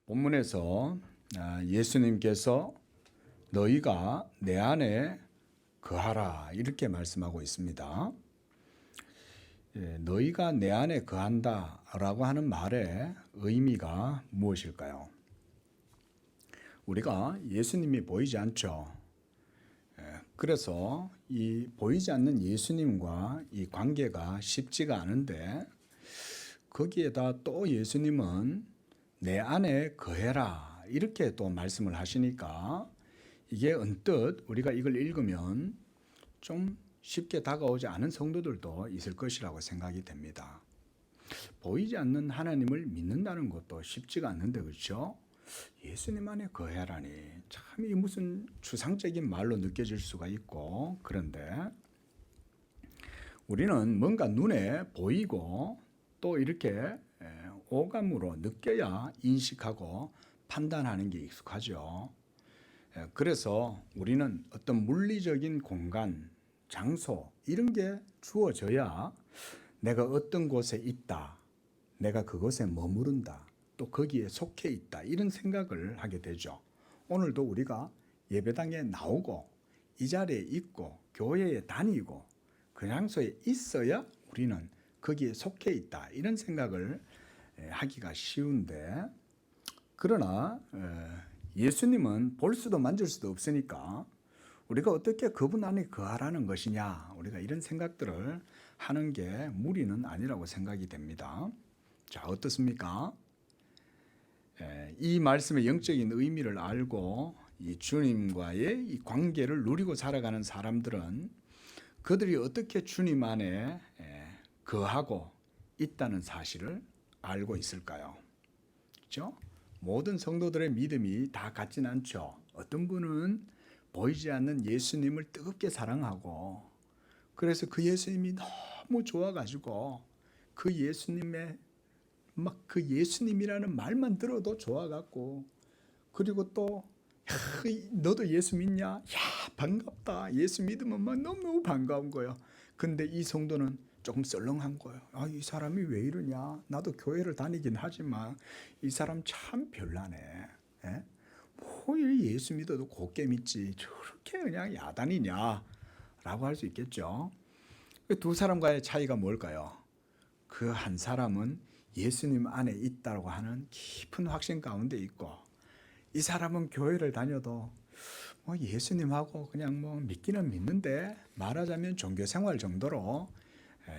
본문에서 예수님께서 너희가 내 안에 거하라 이렇게 말씀하고 있습니다. 너희가 내 안에 거한다 라고 하는 말의 의미가 무엇일까요? 우리가 예수님이 보이지 않죠. 그래서 이 보이지 않는 예수님과 이 관계가 쉽지가 않은데 거기에다 또 예수님은 내 안에 거해라 이렇게 또 말씀을 하시니까 이게 언뜻 우리가 이걸 읽으면 좀 쉽게 다가오지 않은 성도들도 있을 것이라고 생각이 됩니다. 보이지 않는 하나님을 믿는다는 것도 쉽지가 않는데 그렇죠? 예수님 안에 거해라니 참 이 무슨 추상적인 말로 느껴질 수가 있고, 그런데 우리는 뭔가 눈에 보이고 또 이렇게 오감으로 느껴야 인식하고 판단하는 게 익숙하죠. 그래서 우리는 어떤 물리적인 공간, 장소 이런 게 주어져야 내가 어떤 곳에 있다, 내가 그곳에 머무른다, 또 거기에 속해 있다 이런 생각을 하게 되죠. 오늘도 우리가 예배당에 나오고 이 자리에 있고 교회에 다니고 그 장소에 있어야 우리는 거기에 속해 있다 이런 생각을 하기가 쉬운데, 그러나 예수님은 볼 수도 만질 수도 없으니까 우리가 어떻게 그분 안에 거하라는 것이냐, 우리가 이런 생각들을 하는 게 무리는 아니라고 생각이 됩니다. 자, 어떻습니까? 이 말씀의 영적인 의미를 알고 이 주님과의 이 관계를 누리고 살아가는 사람들은 그들이 어떻게 주님 안에 거하고 있다는 사실을 알고 있을까요? 그렇죠? 모든 성도들의 믿음이 다 같진 않죠. 어떤 분은 보이지 않는 예수님을 뜨겁게 사랑하고 그래서 그 예수님이 너무 좋아가지고 그 예수님의 막 그 예수님이라는 말만 들어도 좋아갖고, 그리고 또 너도 예수 믿냐? 야, 반갑다. 예수 믿으면 막 너무 반가운 거예요. 근데 이 성도는 조금 썰렁한 거예요. 아, 이 사람이 왜 이러냐? 나도 교회를 다니긴 하지만 이 사람 참 별나네. 예? 뭐 예수 믿어도 곱게 믿지 저렇게 그냥 야단이냐? 라고 할 수 있겠죠. 두 사람과의 차이가 뭘까요? 그 한 사람은 예수님 안에 있다고 하는 깊은 확신 가운데 있고, 이 사람은 교회를 다녀도 뭐 예수님하고 그냥 뭐 믿기는 믿는데 말하자면 종교 생활 정도로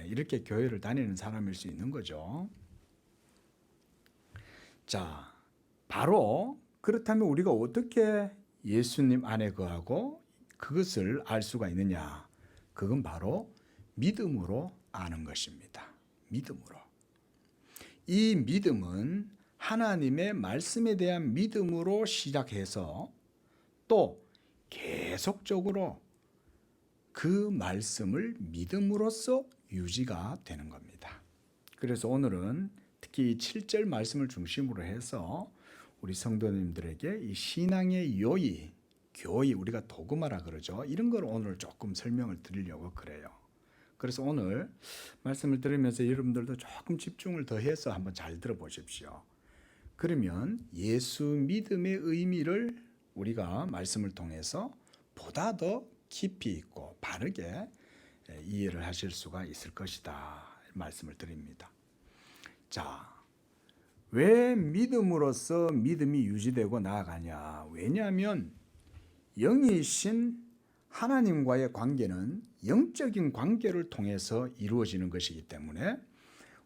이렇게 교회를 다니는 사람일 수 있는 거죠. 자, 바로 그렇다면 우리가 어떻게 예수님 안에 거하고 그것을 알 수가 있느냐? 그건 바로 믿음으로 아는 것입니다. 믿음으로. 이 믿음은 하나님의 말씀에 대한 믿음으로 시작해서 또 계속적으로 그 말씀을 믿음으로써 유지가 되는 겁니다. 그래서 오늘은 특히 7절 말씀을 중심으로 해서 우리 성도님들에게 이 신앙의 요의, 교의, 우리가 도그마라 그러죠. 이런 걸 오늘 조금 설명을 드리려고 그래요. 그래서 오늘 말씀을 들으면서 여러분들도 조금 집중을 더해서 한번 잘 들어보십시오. 그러면 예수 믿음의 의미를 우리가 말씀을 통해서 보다 더 깊이 있고 바르게 이해를 하실 수가 있을 것이다 말씀을 드립니다. 자, 왜 믿음으로써 믿음이 유지되고 나아가냐? 왜냐하면 영이신 하나님과의 관계는 영적인 관계를 통해서 이루어지는 것이기 때문에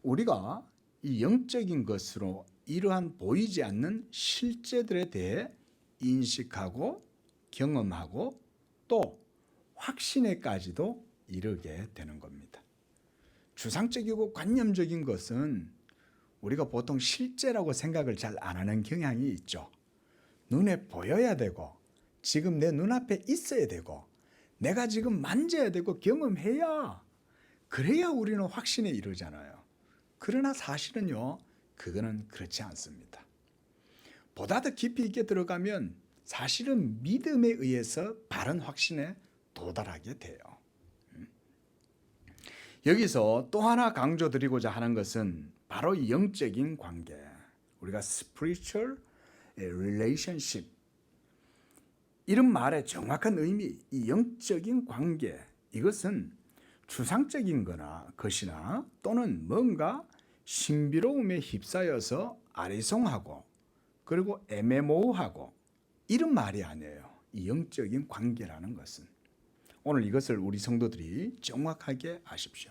우리가 이 영적인 것으로 이러한 보이지 않는 실제들에 대해 인식하고 경험하고 또 확신에까지도 이르게 되는 겁니다. 추상적이고 관념적인 것은 우리가 보통 실제라고 생각을 잘 안 하는 경향이 있죠. 눈에 보여야 되고 지금 내 눈앞에 있어야 되고 내가 지금 만져야 되고 경험해야, 그래야 우리는 확신에 이르잖아요. 그러나 사실은요, 그거는 그렇지 않습니다. 보다 더 깊이 있게 들어가면 사실은 믿음에 의해서 바른 확신에 도달하게 돼요. 여기서 또 하나 강조드리고자 하는 것은 바로 영적인 관계, 우리가 spiritual relationship 이런 말의 정확한 의미, 이 영적인 관계 이것은 추상적인 것이나 또는 뭔가 신비로움에 휩싸여서 아리송하고 그리고 애매모호하고 이런 말이 아니에요. 이 영적인 관계라는 것은. 오늘 이것을 우리 성도들이 정확하게 아십시오.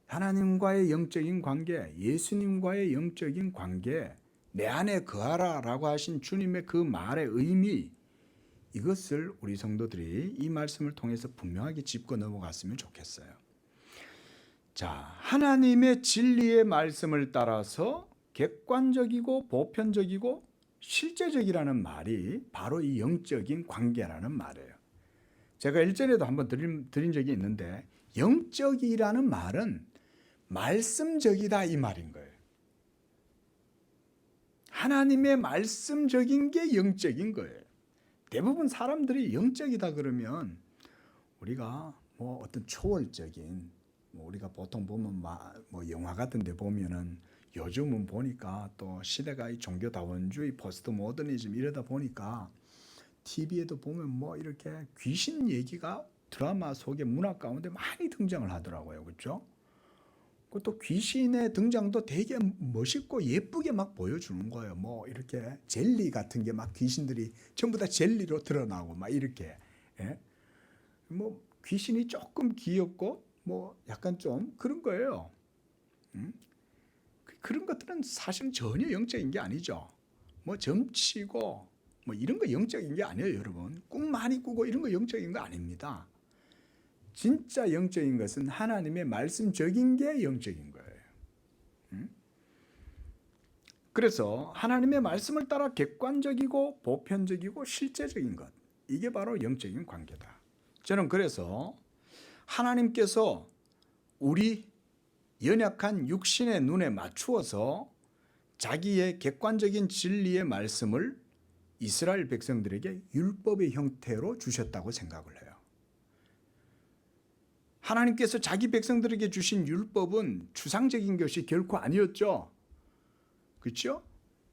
하나님과의 영적인 관계, 예수님과의 영적인 관계, 내 안에 거하라라고 하신 주님의 그 말의 의미, 이것을 우리 성도들이 이 말씀을 통해서 분명하게 짚고 넘어갔으면 좋겠어요. 자, 하나님의 진리의 말씀을 따라서 객관적이고 보편적이고 실제적이라는 말이 바로 이 영적인 관계라는 말이에요. 제가 일전에도 한번 드린 적이 있는데 영적이라는 말은 말씀적이다 이 말인 거예요. 하나님의 말씀적인 게 영적인 거예요. 대부분 사람들이 영적이다 그러면 우리가 뭐 어떤 초월적인 우리가 보통 보면 뭐 영화 같은 데 보면은 요즘은 보니까 또 시대가 이 종교다원주의 포스트 모더니즘 이러다 보니까 TV에도 보면 뭐 이렇게 귀신 얘기가 드라마 속에 문화 가운데 많이 등장을 하더라고요. 그렇죠? 또 귀신의 등장도 되게 멋있고 예쁘게 막 보여주는 거예요. 뭐 이렇게 젤리 같은 게 막 귀신들이 전부 다 젤리로 드러나고 막 이렇게. 예? 뭐 귀신이 조금 귀엽고 뭐 약간 좀 그런 거예요. 그런 것들은 사실은 전혀 영적인 게 아니죠. 뭐 점치고 뭐 이런 거 영적인 게 아니에요, 여러분. 꿈 많이 꾸고 이런 거 영적인 거 아닙니다. 진짜 영적인 것은 하나님의 말씀적인 게 영적인 거예요. 그래서 하나님의 말씀을 따라 객관적이고 보편적이고 실제적인 것, 이게 바로 영적인 관계다. 저는 그래서 하나님께서 우리 연약한 육신의 눈에 맞추어서 자기의 객관적인 진리의 말씀을 이스라엘 백성들에게 율법의 형태로 주셨다고 생각을 해요. 하나님께서 자기 백성들에게 주신 율법은 추상적인 것이 결코 아니었죠. 그렇죠?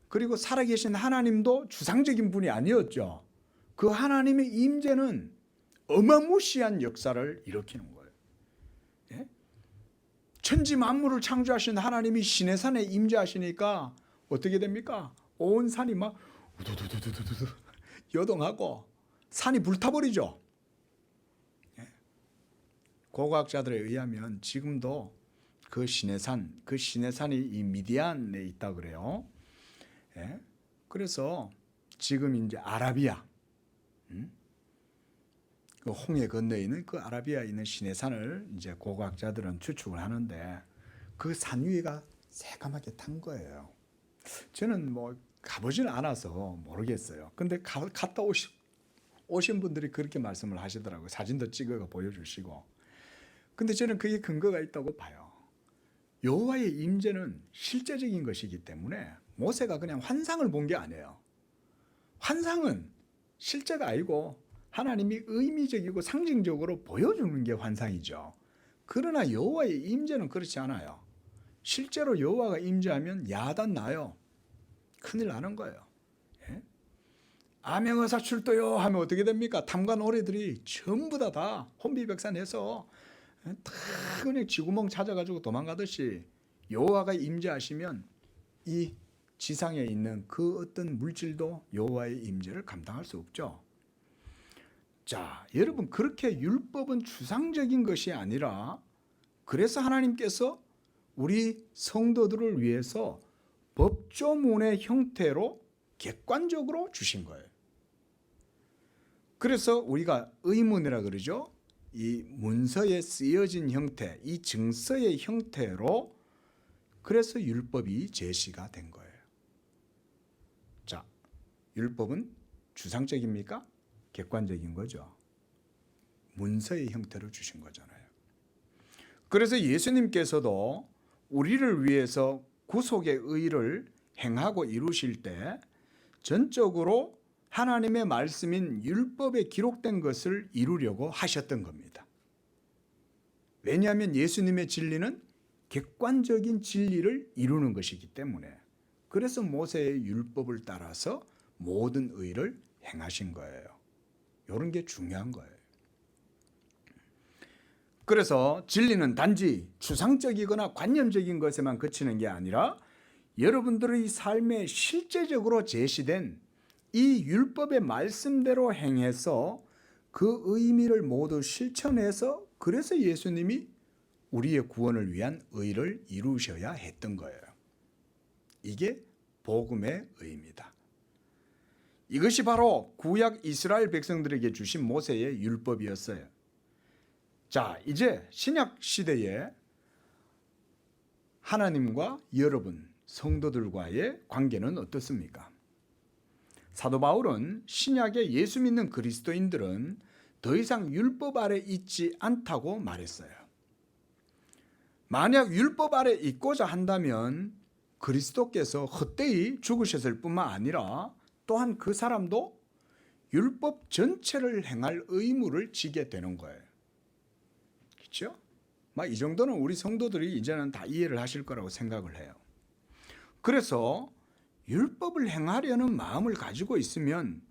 그리고 살아계신 하나님도 추상적인 분이 아니었죠. 그 하나님의 임재는 어마무시한 역사를 일으키는 거예요. 예? 천지 만물을 창조하신 하나님이 시내산에 임재하시니까 어떻게 됩니까? 온 산이 막 우두두두두두 요동하고 산이 불타버리죠. 고고학자들에 의하면 지금도 그 시내산이 이 미디안에 있다 그래요. 예? 그래서 지금 이제 아라비아, 그 홍해 건너에 있는 그 아라비아에 있는 시내산을 이제 고고학자들은 추측을 하는데 그 산 위가 새까맣게 탄 거예요. 저는 뭐 가보지는 않아서 모르겠어요. 근데 갔다 오신 분들이 그렇게 말씀을 하시더라고요. 사진도 찍어서 보여주시고. 근데 저는 그게 근거가 있다고 봐요. 여호와의 임재는 실제적인 것이기 때문에 모세가 그냥 환상을 본 게 아니에요. 환상은 실제가 아니고 하나님이 의미적이고 상징적으로 보여주는 게 환상이죠. 그러나 여호와의 임재는 그렇지 않아요. 실제로 여호와가 임재하면 야단 나요. 큰일 나는 거예요. 예? 암행어사 출도요 하면 어떻게 됩니까? 탐관 오래들이 전부 다 혼비백산해서 다 그냥 쥐구멍 찾아가지고 도망가듯이 여호와가 임재하시면 이 지상에 있는 그 어떤 물질도 여호와의 임재를 감당할 수 없죠. 자, 여러분 그렇게 율법은 추상적인 것이 아니라 그래서 하나님께서 우리 성도들을 위해서 법조문의 형태로 객관적으로 주신 거예요. 그래서 우리가 의문이라 그러죠. 이 문서에 쓰여진 형태, 이 증서의 형태로 그래서 율법이 제시가 된 거예요. 자, 율법은 추상적입니까? 객관적인 거죠. 문서의 형태로 주신 거잖아요. 그래서 예수님께서도 우리를 위해서 구속의 의를 행하고 이루실 때 전적으로 하나님의 말씀인 율법에 기록된 것을 이루려고 하셨던 겁니다. 왜냐하면 예수님의 진리는 객관적인 진리를 이루는 것이기 때문에 그래서 모세의 율법을 따라서 모든 의를 행하신 거예요. 이런 게 중요한 거예요. 그래서 진리는 단지 추상적이거나 관념적인 것에만 그치는 게 아니라 여러분들의 삶에 실제적으로 제시된 이 율법의 말씀대로 행해서 그 의미를 모두 실천해서 그래서 예수님이 우리의 구원을 위한 의를 이루셔야 했던 거예요. 이게 복음의 의미입니다. 이것이 바로 구약 이스라엘 백성들에게 주신 모세의 율법이었어요. 자, 이제 신약 시대에 하나님과 여러분 성도들과의 관계는 어떻습니까? 사도 바울은 신약에 예수 믿는 그리스도인들은 더 이상 율법 아래 있지 않다고 말했어요. 만약 율법 아래 있고자 한다면 그리스도께서 헛되이 죽으셨을 뿐만 아니라 또한 그 사람도 율법 전체를 행할 의무를 지게 되는 거예요. 그렇죠? 이 정도는 우리 성도들이 이제는 다 이해를 하실 거라고 생각을 해요. 그래서 율법을 행하려는 마음을 가지고 있으면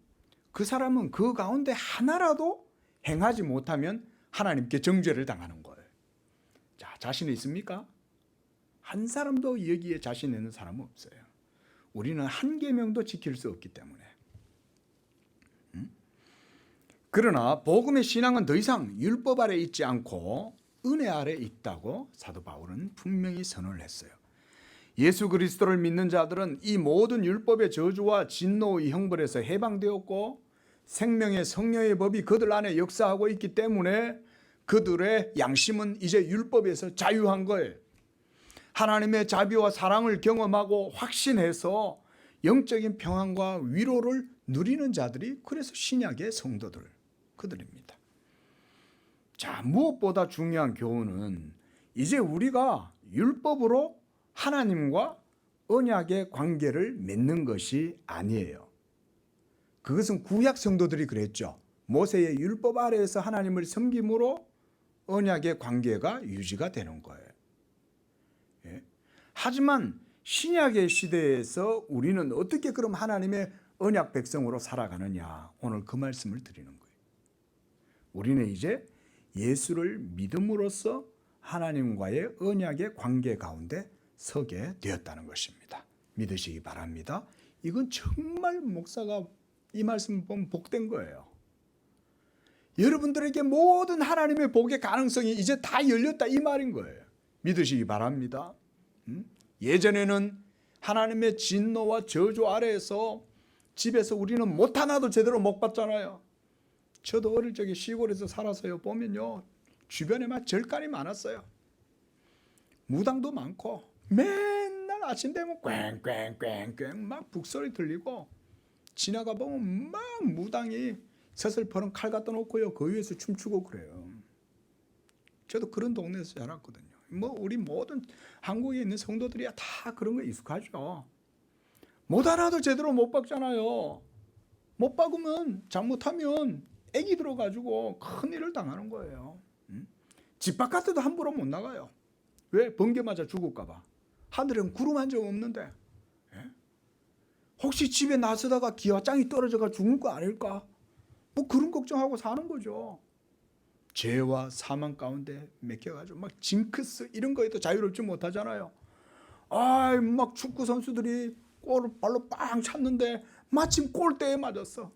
그 사람은 그 가운데 하나라도 행하지 못하면 하나님께 정죄를 당하는 거예요. 자, 자신 있습니까? 한 사람도 여기에 자신 있는 사람은 없어요. 우리는 한 계명도 지킬 수 없기 때문에. 그러나 복음의 신앙은 더 이상 율법 아래 있지 않고 은혜 아래 있다고 사도 바울은 분명히 선언을 했어요. 예수 그리스도를 믿는 자들은 이 모든 율법의 저주와 진노의 형벌에서 해방되었고 생명의 성령의 법이 그들 안에 역사하고 있기 때문에 그들의 양심은 이제 율법에서 자유한 거예요. 하나님의 자비와 사랑을 경험하고 확신해서 영적인 평안과 위로를 누리는 자들이 그래서 신약의 성도들 그들입니다. 자, 무엇보다 중요한 교훈은 이제 우리가 율법으로 하나님과 언약의 관계를 맺는 것이 아니에요. 그것은 구약 성도들이 그랬죠. 모세의 율법 아래에서 하나님을 섬김으로 언약의 관계가 유지가 되는 거예요. 예? 하지만 신약의 시대에서 우리는 어떻게 그럼 하나님의 언약 백성으로 살아가느냐, 오늘 그 말씀을 드리는 거예요. 우리는 이제 예수를 믿음으로써 하나님과의 언약의 관계 가운데 서게 되었다는 것입니다. 믿으시기 바랍니다. 이건 정말 목사가 이 말씀 보면 복된 거예요. 여러분들에게 모든 하나님의 복의 가능성이 이제 다 열렸다 이 말인 거예요. 믿으시기 바랍니다. 예전에는 하나님의 진노와 저주 아래에서 집에서 우리는 못 하나도 제대로 못 봤잖아요. 저도 어릴 적에 시골에서 살아서요 보면요 주변에 막 절간이 많았어요. 무당도 많고 맨날 아침 되면 꽝꽝꽝꽝 막 북소리 들리고 지나가 보면 막 무당이 서슬퍼런 칼 갖다 놓고요 그 위에서 춤추고 그래요. 저도 그런 동네에서 자랐거든요. 우리 모든 한국에 있는 성도들이야 다 그런 거 익숙하죠. 못 하나도 제대로 못 박잖아요. 못 박으면 잘못하면 애기 들어가지고 큰일을 당하는 거예요. 집 바깥에도 함부로 못 나가요. 왜? 번개 맞아 죽을까 봐. 하늘엔 구름 한 점 없는데 혹시 집에 나서다가 기와장이 떨어져가 죽을 거 아닐까? 그런 걱정하고 사는 거죠. 죄와 사망 가운데 맥혀가지고 막 징크스 이런 거에도 자유롭지 못하잖아요. 막 축구 선수들이 골을 발로 빵 찼는데 마침 골대에 맞았어.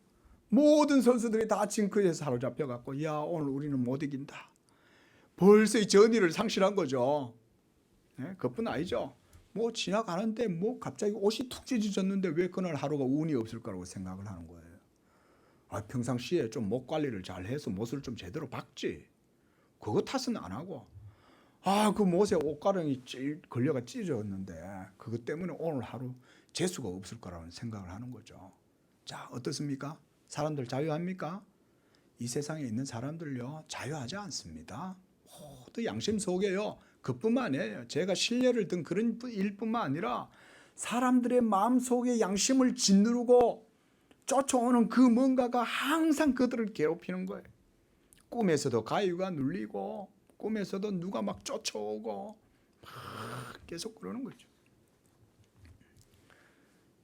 모든 선수들이 다 징크스에 사로잡혀갖고 야 오늘 우리는 못 이긴다. 벌써 이 전의를 상실한 거죠. 그뿐 아니죠. 지나가는데 갑자기 옷이 툭 찢어졌는데 왜 그날 하루가 운이 없을 거라고 생각을 하는 거예요. 평상시에 좀 목 관리를 잘 해서 못을 좀 제대로 박지. 그거 탓은 안 하고 그 못에 옷가랑이 걸려가 찢어졌는데 그것 때문에 오늘 하루 재수가 없을 거라는 생각을 하는 거죠. 자, 어떻습니까? 사람들 자유합니까? 이 세상에 있는 사람들요 자유하지 않습니다. 모두 양심 속에요. 그뿐만 아니에요. 제가 신뢰를 든 그런 일뿐만 아니라 사람들의 마음속에 양심을 짓누르고 쫓아오는 그 뭔가가 항상 그들을 괴롭히는 거예요. 꿈에서도 가위가 눌리고 꿈에서도 누가 막 쫓아오고 막 계속 그러는 거죠.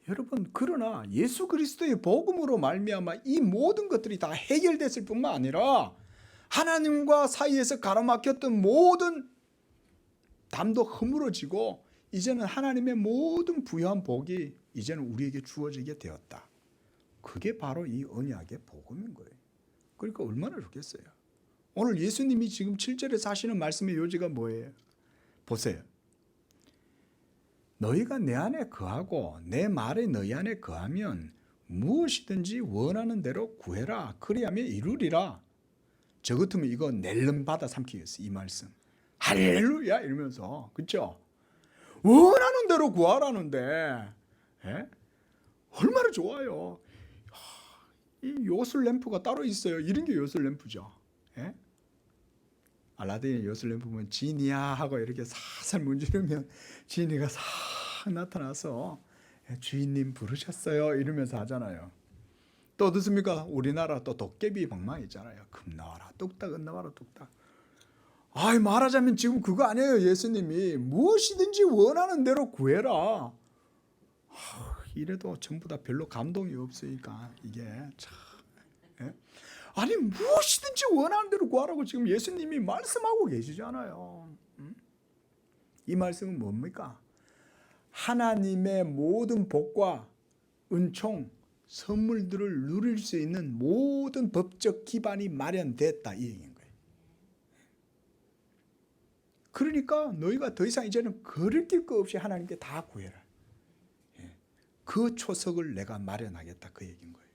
여러분, 그러나 예수 그리스도의 복음으로 말미암아 이 모든 것들이 다 해결됐을 뿐만 아니라 하나님과 사이에서 가로막혔던 모든 담도 허물어지고 이제는 하나님의 모든 부유한 복이 이제는 우리에게 주어지게 되었다. 그게 바로 이 언약의 복음인 거예요. 그러니까 얼마나 좋겠어요. 오늘 예수님이 지금 7절에 하시는 말씀의 요지가 뭐예요? 보세요. 너희가 내 안에 거하고 내 말이 너희 안에 거하면 무엇이든지 원하는 대로 구해라. 그리하면 이루리라. 저 같으면 이거 낼름 받아 삼키겠어요. 이 말씀. 할렐루야 이러면서. 그렇죠? 원하는 대로 구하라는데 얼마나 좋아요. 이 요술 램프가 따로 있어요. 이런 게 요술 램프죠. 알라딘의 요술 램프 보면 지니야 하고 이렇게 살살 문지르면 지니가 싹 나타나서 주인님 부르셨어요 이러면서 하잖아요. 또 어떻습니까? 우리나라 또 도깨비 방망이 있잖아요. 금 나와라 뚝딱 은 나와라 뚝딱. 말하자면 지금 그거 아니에요. 예수님이 무엇이든지 원하는 대로 구해라. 이래도 전부 다 별로 감동이 없으니까 이게 참. 아니 무엇이든지 원하는 대로 구하라고 지금 예수님이 말씀하고 계시잖아요. 이 말씀은 뭡니까? 하나님의 모든 복과 은총, 선물들을 누릴 수 있는 모든 법적 기반이 마련됐다 이 얘기인 거예요. 그러니까 너희가 더 이상 이제는 거릴 거 없이 하나님께 다 구해라. 그 초석을 내가 마련하겠다 그 얘기인 거예요.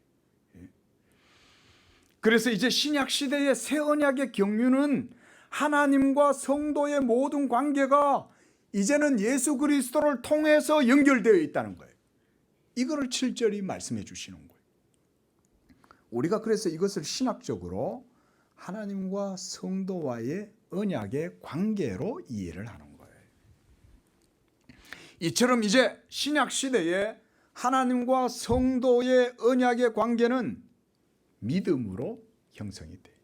그래서 이제 신약 시대의 새 언약의 경륜은 하나님과 성도의 모든 관계가 이제는 예수 그리스도를 통해서 연결되어 있다는 거예요. 이거를 7절이 말씀해 주시는 거예요. 우리가 그래서 이것을 신학적으로 하나님과 성도와의 언약의 관계로 이해를 하는 거예요. 이처럼 이제 신약 시대에 하나님과 성도의 언약의 관계는 믿음으로 형성이 돼요.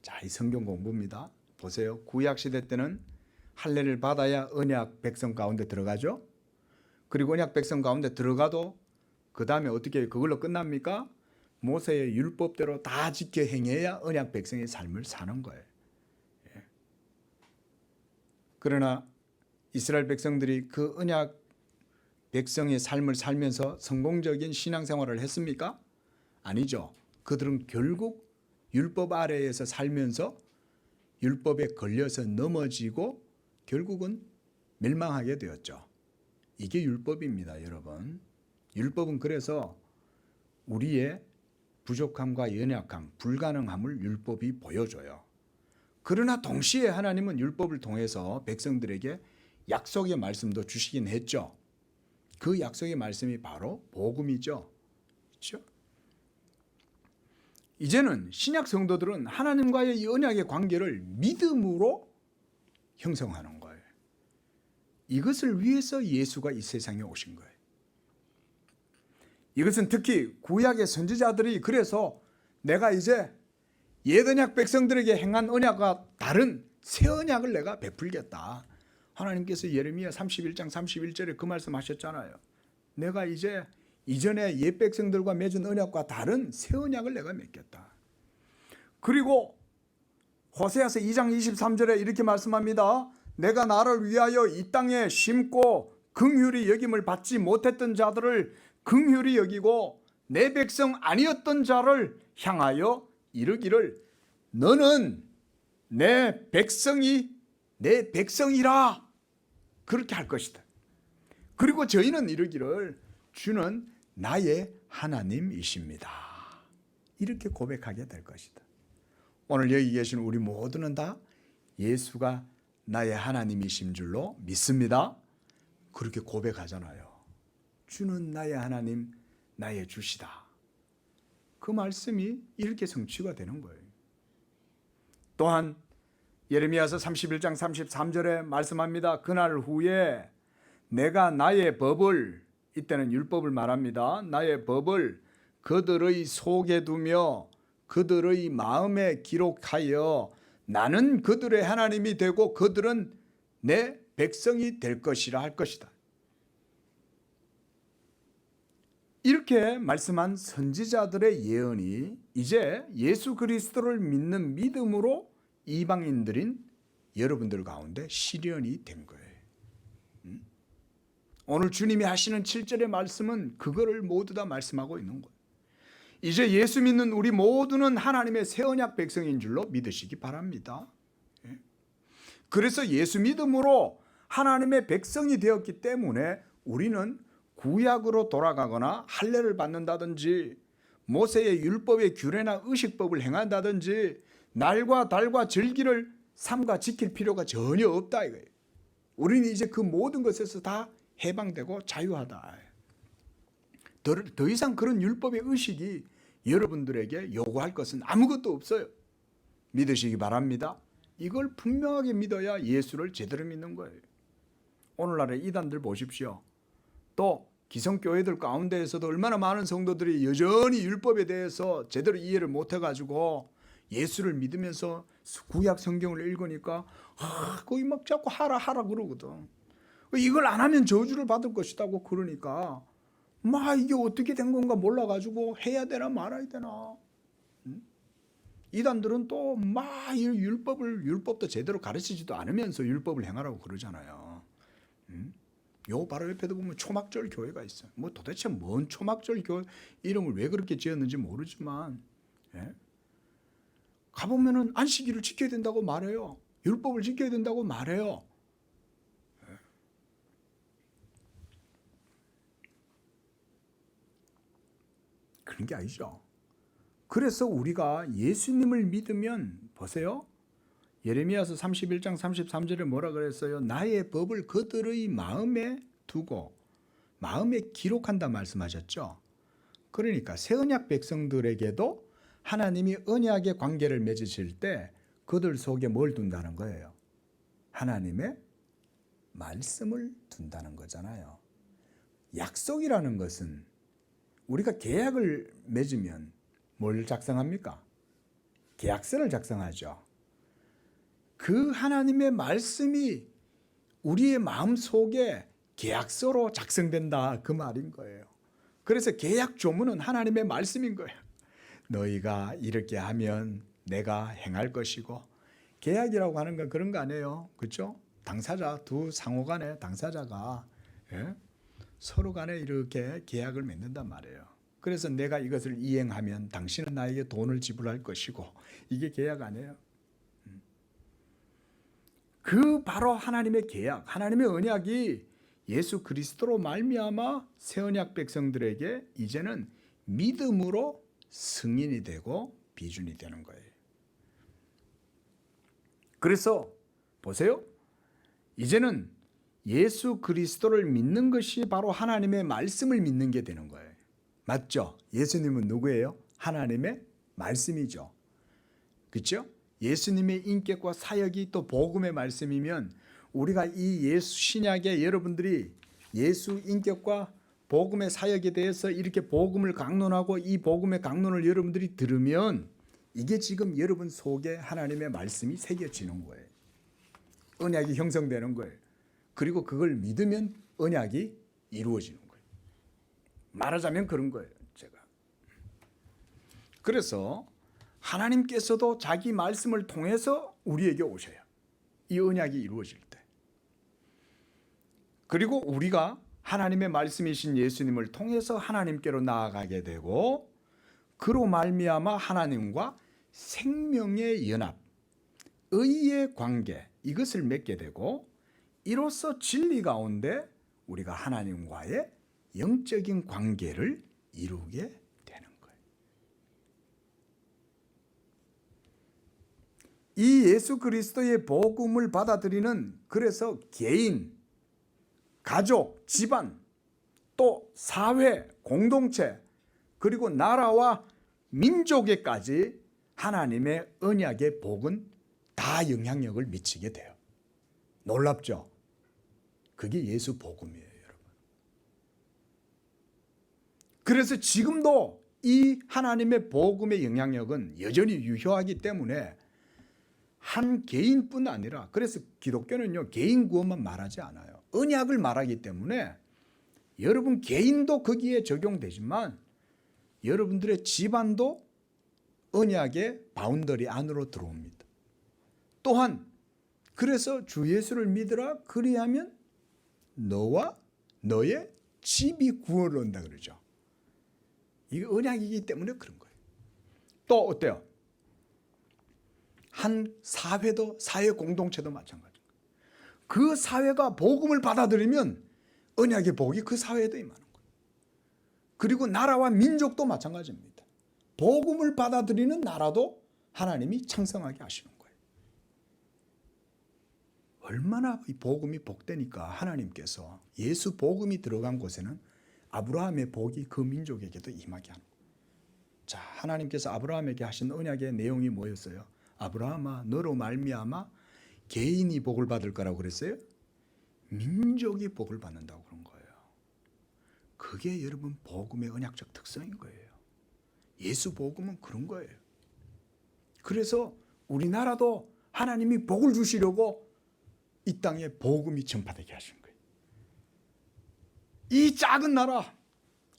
자, 이 성경 공부입니다. 보세요. 구약 시대 때는 할례를 받아야 언약 백성 가운데 들어가죠. 그리고 언약 백성 가운데 들어가도 그 다음에 어떻게 그걸로 끝납니까? 모세의 율법대로 다 지켜 행해야 언약 백성의 삶을 사는 거예요. 그러나 이스라엘 백성들이 그 언약 백성의 삶을 살면서 성공적인 신앙생활을 했습니까? 아니죠. 그들은 결국 율법 아래에서 살면서 율법에 걸려서 넘어지고 결국은 멸망하게 되었죠. 이게 율법입니다, 여러분. 율법은 그래서 우리의 부족함과 연약함, 불가능함을 율법이 보여줘요. 그러나 동시에 하나님은 율법을 통해서 백성들에게 약속의 말씀도 주시긴 했죠. 그 약속의 말씀이 바로 복음이죠. 그렇죠? 이제는 신약 성도들은 하나님과의 이 언약의 관계를 믿음으로 형성하는 거예요. 이것을 위해서 예수가 이 세상에 오신 거예요. 이것은 특히 구약의 선지자들이 그래서 내가 이제 옛 언약 백성들에게 행한 언약과 다른 새 언약을 내가 베풀겠다. 하나님께서 예레미야 31장 31절에 그 말씀하셨잖아요. 내가 이제 이전에 옛 백성들과 맺은 언약과 다른 새 언약을 내가 맺겠다. 그리고 호세아서 2장 23절에 이렇게 말씀합니다. 내가 나를 위하여 이 땅에 심고 긍휼히 여김을 받지 못했던 자들을 긍휼히 여기고 내 백성 아니었던 자를 향하여 이르기를 너는 내 백성이 내 백성이라 그렇게 할 것이다. 그리고 저희는 이르기를 주는 나의 하나님이십니다. 이렇게 고백하게 될 것이다. 오늘 여기 계신 우리 모두는 다 예수가 나의 하나님이신 줄로 믿습니다. 그렇게 고백하잖아요. 주는 나의 하나님, 나의 주시다. 그 말씀이 이렇게 성취가 되는 거예요. 또한 예레미야서 31장 33절에 말씀합니다. 그날 후에 내가 나의 법을, 이때는 율법을 말합니다. 나의 법을 그들의 속에 두며 그들의 마음에 기록하여 나는 그들의 하나님이 되고 그들은 내 백성이 될 것이라 할 것이다. 이렇게 말씀한 선지자들의 예언이 이제 예수 그리스도를 믿는 믿음으로 이방인들인 여러분들 가운데 실현이 된 거예요. 오늘 주님이 하시는 7절의 말씀은 그거를 모두 다 말씀하고 있는 거예요. 이제 예수 믿는 우리 모두는 하나님의 새 언약 백성인 줄로 믿으시기 바랍니다. 그래서 예수 믿음으로 하나님의 백성이 되었기 때문에 우리는 구약으로 돌아가거나 할례를 받는다든지 모세의 율법의 규례나 의식법을 행한다든지 날과 달과 절기를 삼가 지킬 필요가 전혀 없다 이거예요. 우리는 이제 그 모든 것에서 다 해방되고 자유하다. 더 이상 그런 율법의 의식이 여러분들에게 요구할 것은 아무것도 없어요. 믿으시기 바랍니다. 이걸 분명하게 믿어야 예수를 제대로 믿는 거예요. 오늘날의 이단들 보십시오. 또 기성교회들 가운데에서도 얼마나 많은 성도들이 여전히 율법에 대해서 제대로 이해를 못해가지고 예수를 믿으면서 구약 성경을 읽으니까 거기 막 자꾸 하라 그러거든. 이걸 안 하면 저주를 받을 것이다고 그러니까 막 이게 어떻게 된 건가 몰라가지고 해야 되나 말아야 되나. 이단들은 또 막 율법도 제대로 가르치지도 않으면서 율법을 행하라고 그러잖아요. 요 바로 옆에도 보면 초막절 교회가 있어요. 뭐 도대체 뭔 초막절 교회 이름을 왜 그렇게 지었는지 모르지만 가보면은 안식일을 지켜야 된다고 말해요. 율법을 지켜야 된다고 말해요. 그런 게 아니죠. 그래서 우리가 예수님을 믿으면 보세요. 예레미야서 31장 33절에 뭐라 그랬어요? 나의 법을 그들의 마음에 두고 마음에 기록한다 말씀하셨죠. 그러니까 새 언약 백성들에게도 하나님이 언약의 관계를 맺으실 때 그들 속에 뭘 둔다는 거예요? 하나님의 말씀을 둔다는 거잖아요. 약속이라는 것은 우리가 계약을 맺으면 뭘 작성합니까? 계약서를 작성하죠. 그 하나님의 말씀이 우리의 마음 속에 계약서로 작성된다 그 말인 거예요. 그래서 계약 조문은 하나님의 말씀인 거예요. 너희가 이렇게 하면 내가 행할 것이고, 계약이라고 하는 건 그런 거 아니에요. 그렇죠? 당사자 두 상호 간에 당사자가 서로 간에 이렇게 계약을 맺는단 말이에요. 그래서 내가 이것을 이행하면 당신은 나에게 돈을 지불할 것이고, 이게 계약 아니에요. 그 바로 하나님의 계약, 하나님의 언약이 예수 그리스도로 말미암아 새 언약 백성들에게 이제는 믿음으로 승인이 되고 비준이 되는 거예요. 그래서 보세요. 이제는 예수 그리스도를 믿는 것이 바로 하나님의 말씀을 믿는 게 되는 거예요. 맞죠? 예수님은 누구예요? 하나님의 말씀이죠. 그렇죠? 예수님의 인격과 사역이 또 복음의 말씀이면 우리가 이 예수 신약에 여러분들이 예수 인격과 복음의 사역에 대해서 이렇게 복음을 강론하고 이 복음의 강론을 여러분들이 들으면 이게 지금 여러분 속에 하나님의 말씀이 새겨지는 거예요. 언약이 형성되는 거예요. 그리고 그걸 믿으면 언약이 이루어지는 거예요. 말하자면 그런 거예요. 제가. 그래서 하나님께서도 자기 말씀을 통해서 우리에게 오셔요. 이 언약이 이루어질 때. 그리고 우리가 하나님의 말씀이신 예수님을 통해서 하나님께로 나아가게 되고, 그로 말미암아 하나님과 생명의 연합, 의의 관계, 이것을 맺게 되고, 이로써 진리 가운데 우리가 하나님과의 영적인 관계를 이루게 되는 거예요. 이 예수 그리스도의 복음을 받아들이는, 그래서 개인, 가족, 집안, 또 사회, 공동체, 그리고 나라와 민족에까지 하나님의 언약의 복은 다 영향력을 미치게 돼요. 놀랍죠? 그게 예수 복음이에요, 여러분. 그래서 지금도 이 하나님의 복음의 영향력은 여전히 유효하기 때문에 한 개인뿐 아니라, 그래서 기독교는요 개인 구원만 말하지 않아요. 언약을 말하기 때문에 여러분 개인도 거기에 적용되지만 여러분들의 집안도 언약의 바운더리 안으로 들어옵니다. 또한 그래서 주 예수를 믿으라 그리하면 너와 너의 집이 구원을 얻는다 그러죠. 이게 언약이기 때문에 그런 거예요. 또 어때요? 한 사회도 사회 공동체도 마찬가지입니다. 그 사회가 복음을 받아들이면 언약의 복이 그 사회에도 임하는 거예요. 그리고 나라와 민족도 마찬가지입니다. 복음을 받아들이는 나라도 하나님이 창성하게 하시는 거예요. 얼마나 이 복음이 복되니까 하나님께서 예수 복음이 들어간 곳에는 아브라함의 복이 그 민족에게도 임하게 하는 거예요. 자, 하나님께서 아브라함에게 하신 언약의 내용이 뭐였어요? 아브라함아, 너로 말미암아 개인이 복을 받을 거라고 그랬어요? 민족이 복을 받는다고 그런 거예요. 그게 여러분 복음의 언약적 특성인 거예요. 예수 복음은 그런 거예요. 그래서 우리나라도 하나님이 복을 주시려고 이 땅에 복음이 전파되게 하신 거예요. 이 작은 나라,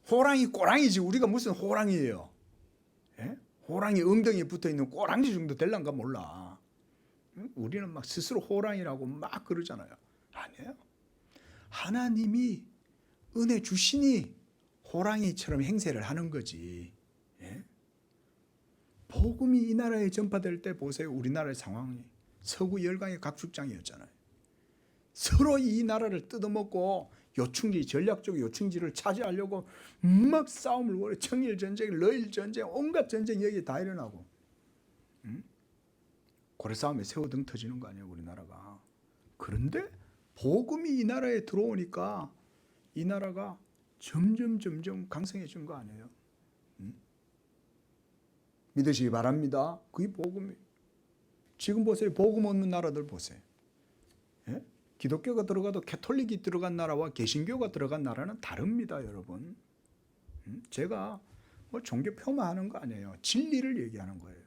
호랑이 꼬랑이지 우리가 무슨 호랑이에요. 예? 호랑이 엉덩이에 붙어있는 꼬랑지 정도 될란가 몰라. 우리는 막 스스로 호랑이라고 막 그러잖아요. 아니에요. 하나님이 은혜 주시니 호랑이처럼 행세를 하는 거지. 예? 복음이 이 나라에 전파될 때 보세요. 우리나라의 상황이 서구 열강의 각축장이었잖아요. 서로 이 나라를 뜯어먹고 요충지, 전략적 요충지를 차지하려고 막 싸움을 벌여. 청일전쟁, 러일전쟁, 온갖 전쟁이 여기 다 일어나고. 고래싸움에 새우등 터지는 거 아니에요, 우리나라가. 그런데 복음이 이 나라에 들어오니까 이 나라가 점점 강성해진 거 아니에요. 믿으시기 바랍니다. 그게 복음이. 지금 보세요. 복음 없는 나라들 보세요. 예? 기독교가 들어가도 캐톨릭이 들어간 나라와 개신교가 들어간 나라는 다릅니다, 여러분. 제가 뭐 종교 폄하하는 거 아니에요. 진리를 얘기하는 거예요.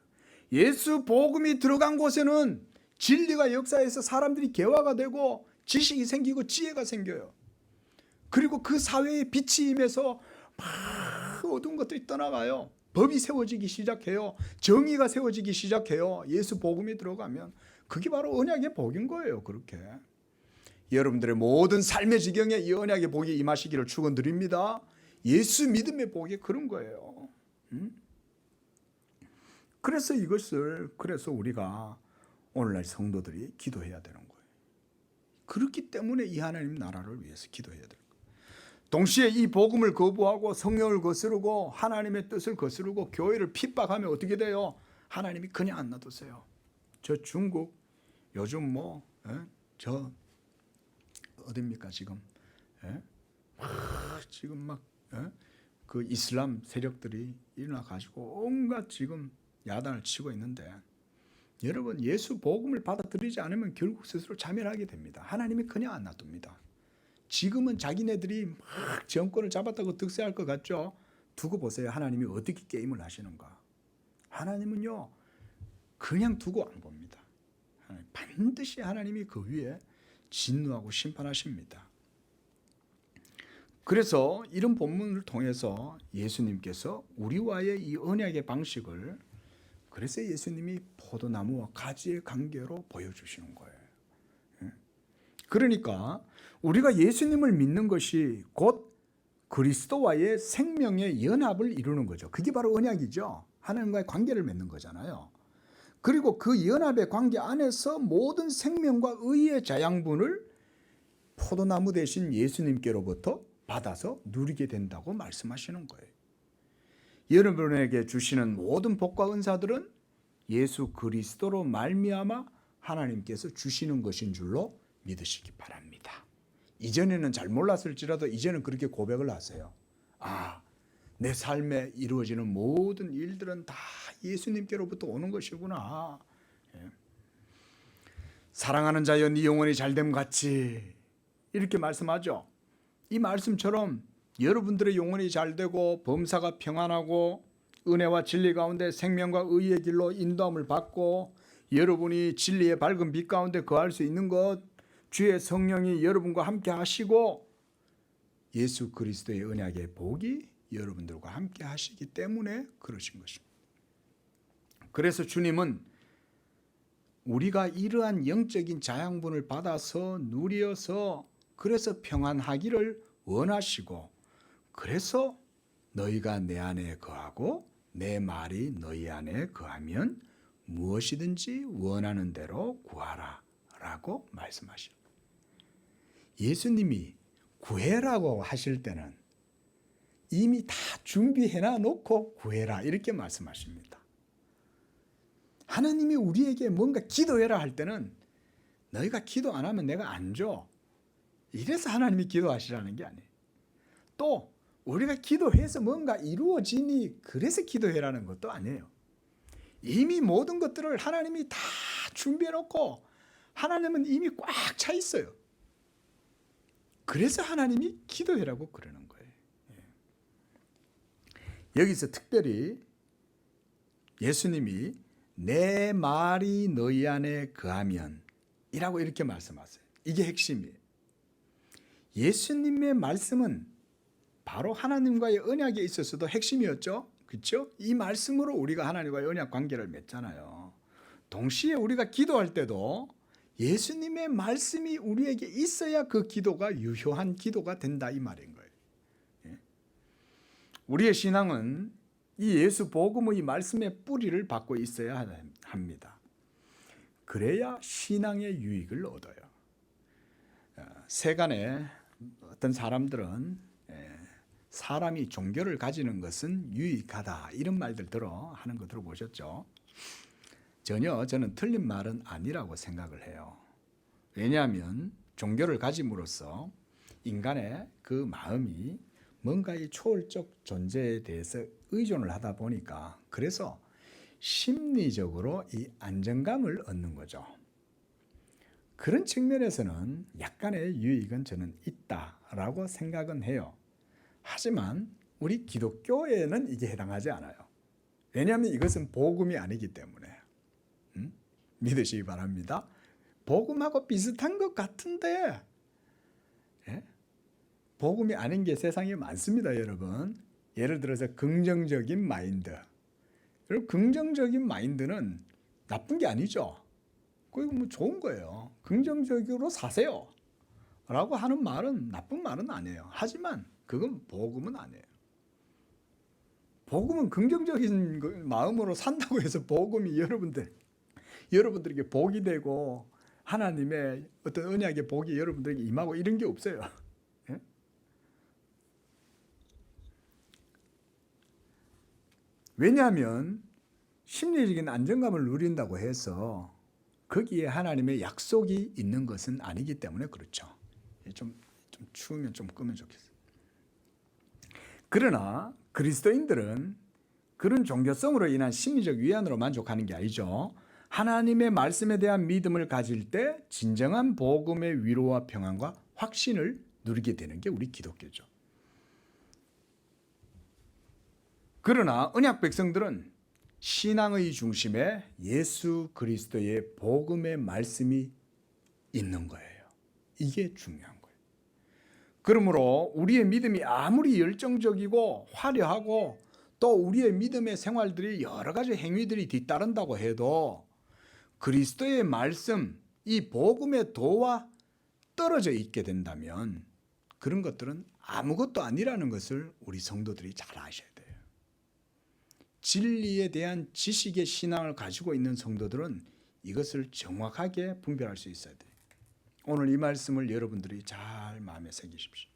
예수 복음이 들어간 곳에는 진리가 역사해서 사람들이 개화가 되고 지식이 생기고 지혜가 생겨요. 그리고 그 사회에 빛이 임해서 막 어두운 것들이 떠나가요. 법이 세워지기 시작해요. 정의가 세워지기 시작해요. 예수 복음이 들어가면 그게 바로 언약의 복인 거예요. 그렇게 여러분들의 모든 삶의 지경에 이 언약의 복이 임하시기를 축원드립니다. 예수 믿음의 복이 그런 거예요. 그래서 그래서 우리가 오늘날 성도들이 기도해야 되는 거예요. 그렇기 때문에 이 하나님 나라를 위해서 기도해야 되는 거예요. 동시에 이 복음을 거부하고 성령을 거스르고 하나님의 뜻을 거스르고 교회를 핍박하면 어떻게 돼요? 하나님이 그냥 안 놔두세요. 저 중국 요즘 저 어딥니까 지금? 지금 막 그 이슬람 세력들이 일어나 가지고 온갖 지금 야단을 치고 있는데 여러분 예수 복음을 받아들이지 않으면 결국 스스로 자멸하게 됩니다. 하나님이 그냥 안 놔둡니다. 지금은 자기네들이 막 정권을 잡았다고 득세할 것 같죠? 두고 보세요. 하나님이 어떻게 게임을 하시는가. 하나님은요 그냥 두고 안 봅니다. 반드시 하나님이 그 위에 진노하고 심판하십니다. 그래서 이런 본문을 통해서 예수님께서 우리와의 이 언약의 방식을 그래서 예수님이 포도나무와 가지의 관계로 보여주시는 거예요. 그러니까 우리가 예수님을 믿는 것이 곧 그리스도와의 생명의 연합을 이루는 거죠. 그게 바로 언약이죠. 하나님과의 관계를 맺는 거잖아요. 그리고 그 연합의 관계 안에서 모든 생명과 의의 자양분을 포도나무 대신 예수님께로부터 받아서 누리게 된다고 말씀하시는 거예요. 여러분에게 주시는 모든 복과 은사들은 예수 그리스도로 말미암아 하나님께서 주시는 것인 줄로 믿으시기 바랍니다. 이전에는 잘 몰랐을지라도 이제는 그렇게 고백을 하세요. 내 삶에 이루어지는 모든 일들은 다 예수님께로부터 오는 것이구나. 사랑하는 자여 네 영혼이 잘됨 같이 이렇게 말씀하죠. 이 말씀처럼 여러분들의 영혼이 잘되고 범사가 평안하고 은혜와 진리 가운데 생명과 의의 길로 인도함을 받고 여러분이 진리의 밝은 빛 가운데 거할 수 있는 것, 주의 성령이 여러분과 함께 하시고 예수 그리스도의 언약의 복이 여러분들과 함께 하시기 때문에 그러신 것입니다. 그래서 주님은 우리가 이러한 영적인 자양분을 받아서 누려서 그래서 평안하기를 원하시고, 그래서 너희가 내 안에 거하고 내 말이 너희 안에 거하면 무엇이든지 원하는 대로 구하라 라고 말씀하십니다. 예수님이 구해라고 하실 때는 이미 다 준비해놔 놓고 구해라 이렇게 말씀하십니다. 하나님이 우리에게 뭔가 기도해라 할 때는 너희가 기도 안 하면 내가 안 줘. 이래서 하나님이 기도하시라는 게 아니에요. 또 우리가 기도해서 뭔가 이루어지니 그래서 기도해라는 것도 아니에요. 이미 모든 것들을 하나님이 다 준비해 놓고 하나님은 이미 꽉 차 있어요. 그래서 하나님이 기도해라고 그러는 거예요. 여기서 특별히 예수님이 내 말이 너희 안에 거하면 이라고 이렇게 말씀하세요. 이게 핵심이에요. 예수님의 말씀은 바로 하나님과의 언약에 있어서도 핵심이었죠. 그렇죠? 이 말씀으로 우리가 하나님과의 언약 관계를 맺잖아요. 동시에 우리가 기도할 때도 예수님의 말씀이 우리에게 있어야 그 기도가 유효한 기도가 된다 이 말인 거예요. 우리의 신앙은 이 예수 복음의 말씀의 뿌리를 받고 있어야 합니다. 그래야 신앙의 유익을 얻어요. 세간에 어떤 사람들은 사람이 종교를 가지는 것은 유익하다 이런 말들 하는 거 들어보셨죠? 전혀 저는 틀린 말은 아니라고 생각을 해요. 왜냐하면 종교를 가짐으로써 인간의 그 마음이 뭔가의 초월적 존재에 대해서 의존을 하다 보니까 그래서 심리적으로 이 안정감을 얻는 거죠. 그런 측면에서는 약간의 유익은 저는 있다라고 생각은 해요. 하지만 우리 기독교에는 이게 해당하지 않아요. 왜냐하면 이것은 복음이 아니기 때문에. 믿으시기 바랍니다. 복음하고 비슷한 것 같은데 복음이 아닌 게 세상에 많습니다, 여러분. 예를 들어서 긍정적인 마인드. 여러분, 긍정적인 마인드는 나쁜 게 아니죠. 그거 뭐 좋은 거예요. 긍정적으로 사세요 라고 하는 말은 나쁜 말은 아니에요. 하지만 그건 복음은 아니에요. 복음은 긍정적인 마음으로 산다고 해서 복음이 여러분들에게 복이 되고 하나님의 어떤 언약의 복이 여러분들에게 임하고 이런 게 없어요. 왜냐하면 심리적인 안정감을 누린다고 해서 거기에 하나님의 약속이 있는 것은 아니기 때문에 그렇죠. 좀 추우면 좀 끄면 좋겠어요. 그러나 그리스도인들은 그런 종교성으로 인한 심리적 위안으로 만족하는 게 아니죠. 하나님의 말씀에 대한 믿음을 가질 때 진정한 복음의 위로와 평안과 확신을 누리게 되는 게 우리 기독교죠. 그러나 언약 백성들은 신앙의 중심에 예수 그리스도의 복음의 말씀이 있는 거예요. 이게 중요한 거예요. 그러므로 우리의 믿음이 아무리 열정적이고 화려하고 또 우리의 믿음의 생활들이 여러 가지 행위들이 뒤따른다고 해도 그리스도의 말씀, 이 복음의 도와 떨어져 있게 된다면 그런 것들은 아무것도 아니라는 것을 우리 성도들이 잘 아셔야 돼요. 진리에 대한 지식의 신앙을 가지고 있는 성도들은 이것을 정확하게 분별할 수 있어야 돼요. 오늘 이 말씀을 여러분들이 잘 마음에 새기십시오.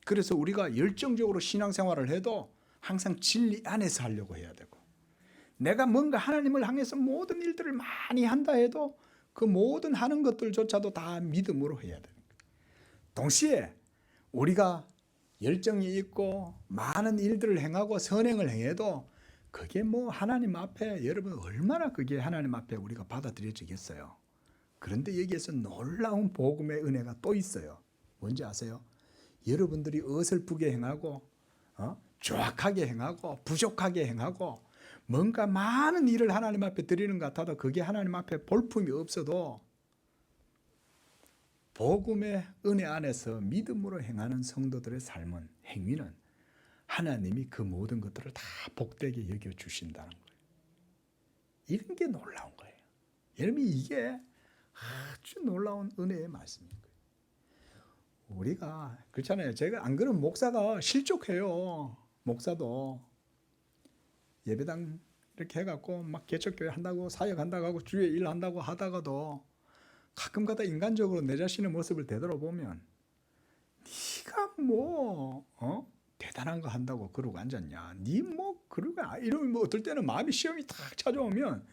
그래서 우리가 열정적으로 신앙생활을 해도 항상 진리 안에서 하려고 해야 되고, 내가 뭔가 하나님을 향해서 모든 일들을 많이 한다 해도 그 모든 하는 것들조차도 다 믿음으로 해야 되는 거예요. 동시에 우리가 열정이 있고 많은 일들을 행하고 선행을 행해도 그게 뭐 하나님 앞에 여러분 얼마나 그게 하나님 앞에 우리가 받아들여지겠어요. 그런데 여기에서 놀라운 복음의 은혜가 또 있어요. 뭔지 아세요? 여러분들이 어설프게 행하고 조악하게 행하고 부족하게 행하고 뭔가 많은 일을 하나님 앞에 드리는 것 같아도 그게 하나님 앞에 볼품이 없어도 복음의 은혜 안에서 믿음으로 행하는 성도들의 삶은, 행위는 하나님이 그 모든 것들을 다 복되게 여겨주신다는 거예요. 이런 게 놀라운 거예요. 여러분, 이게 아주 놀라운 은혜의 말씀인 거예요. 우리가 그렇잖아요. 제가 안 그러면 목사가 실족해요. 목사도 예배당 이렇게 해갖고 막 개척교회 한다고 사역한다고 하고 주에 일한다고 하다가도 가끔가다 인간적으로 내 자신의 모습을 되돌아보면 네가 뭐 대단한 거 한다고 그러고 앉았냐, 네 뭐 그러고 이러면 뭐 어떨 때는 마음이 시험이 탁 찾아오면